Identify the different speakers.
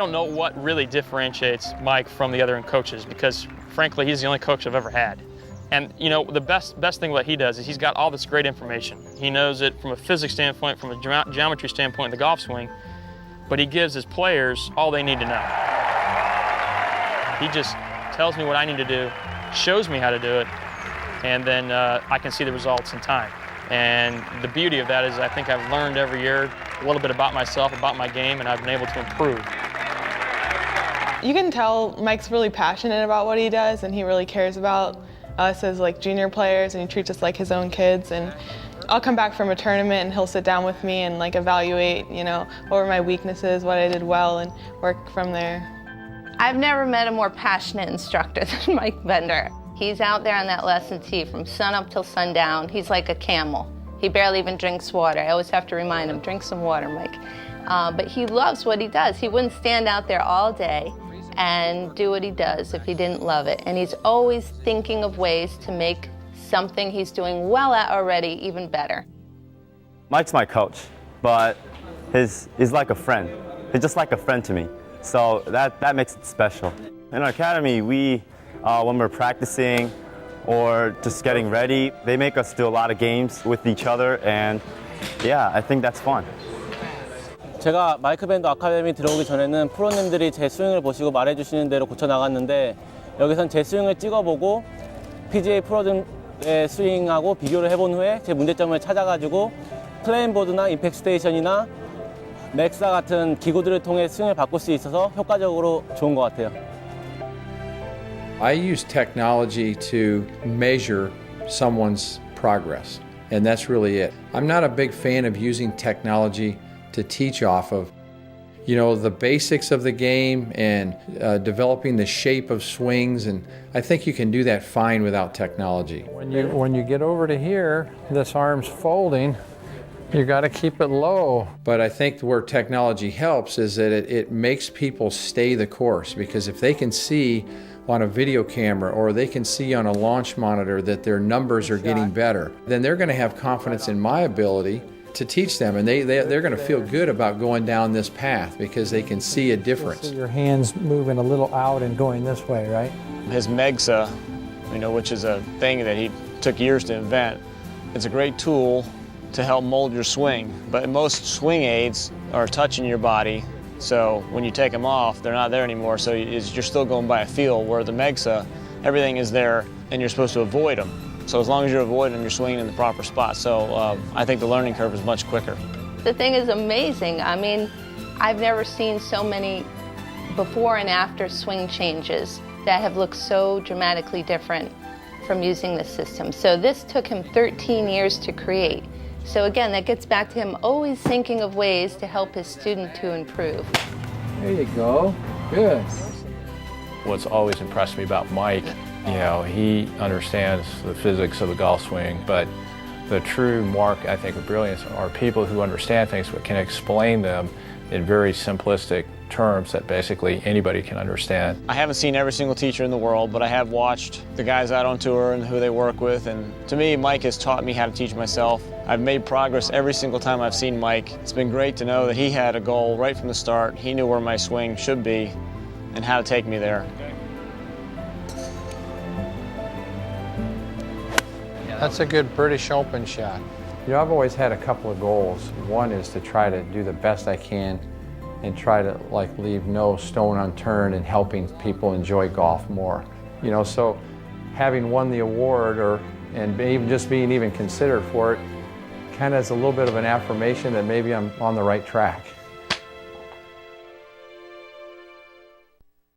Speaker 1: don't know what really differentiates Mike from the other coaches because, frankly, he's the only coach I've ever had. And, you know, the best thing what he does is he's got all this great information. He knows it from a physics standpoint, from a geometry standpoint, the golf swing, but he gives his players all they need to know. He just tells me what I need to do, shows me how to do it, and then I can see the results in time. And the beauty of that is I think I've learned every year a little bit about myself, about my game, and I've been able to improve.
Speaker 2: You can tell Mike's really passionate about what he does, and he really cares about us as like junior players, and he treats us like his own kids. And I'll come back from a tournament and he'll sit down with me and like evaluate, you know, what were my weaknesses, what I did well, and work from there.
Speaker 3: I've never met a more passionate instructor than Mike Bender. He's out there on that lesson tee from sunup till sundown. He's like a camel. He barely even drinks water. I always have to remind him, drink some water, Mike. But he loves what he does. He wouldn't stand out there all day and do what he does if he didn't love it. And he's always thinking of ways to make something he's doing well at already even better.
Speaker 4: Mike's my coach, but he's like a friend. He's just like a friend to me. So that makes it special. In our academy, when we're practicing or just getting ready, they make us do a lot of games with each other, and yeah, I think that's fun.
Speaker 5: 제가 마이크 밴더 아카데미 들어오기 전에는 프로님들이 제 스윙을 보시고 말해주시는 대로 고쳐 나갔는데 여기선 제 스윙을 찍어보고 PGA 프로들의 스윙하고 비교를 해본 후에 제 문제점을 찾아가지고 플레인보드나 임팩트 스테이션이나 맥사 같은 기구들을 통해 스윙을 바꿀 수 있어서 효과적으로 좋은 것 같아요.
Speaker 6: I use technology to measure someone's progress, and that's really it. I'm not a big fan of using technology to teach off of. You know, the basics of the game and developing the shape of swings, and I think you can do that fine without technology.
Speaker 7: When you get over to here, this arm's folding, you got to keep it low.
Speaker 6: But I think where technology helps is that it makes people stay the course, because if they can see on a video camera or they can see on a launch monitor that their numbers are getting better, then they're going to have confidence in my ability to teach them, and they're going to feel good about going down this path because they can see a difference.
Speaker 7: Your hands moving a little out and going this way, right?
Speaker 8: His Megsa, you know, which is a thing that he took years to invent, it's a great tool to help mold your swing. But most swing aids are touching your body, so when you take them off, they're not there anymore, so you're still going by a feel, where the Megsa, everything is there and you're supposed to avoid them. So as long as you're avoiding them, you're swinging in the proper spot. So I think the learning curve is much quicker.
Speaker 3: The thing is amazing. I mean, I've never seen so many before and after swing changes that have looked so dramatically different from using this system. So this took him 13 years to create. So again, that gets back to him always thinking of ways to help his student to improve.
Speaker 7: There you go. Good.
Speaker 9: What's always impressed me about Mike, you know, he understands the physics of the golf swing, but the true mark, I think, of brilliance are people who understand things but can explain them in very simplistic terms that basically anybody can understand.
Speaker 8: I haven't seen every single teacher in the world, but I have watched the guys out on tour and who they work with, and to me, Mike has taught me how to teach myself. I've made progress every single time I've seen Mike. It's been great to know that he had a goal right from the start. He knew where my swing should be and how to take me there.
Speaker 7: That's a good British Open shot.
Speaker 10: You know, I've always had a couple of goals. One is to try to do the best I can and try to leave no stone unturned in helping people enjoy golf more. You know, so having won the award and even just being even considered for it kind of is a little bit of an affirmation that maybe I'm on the right track.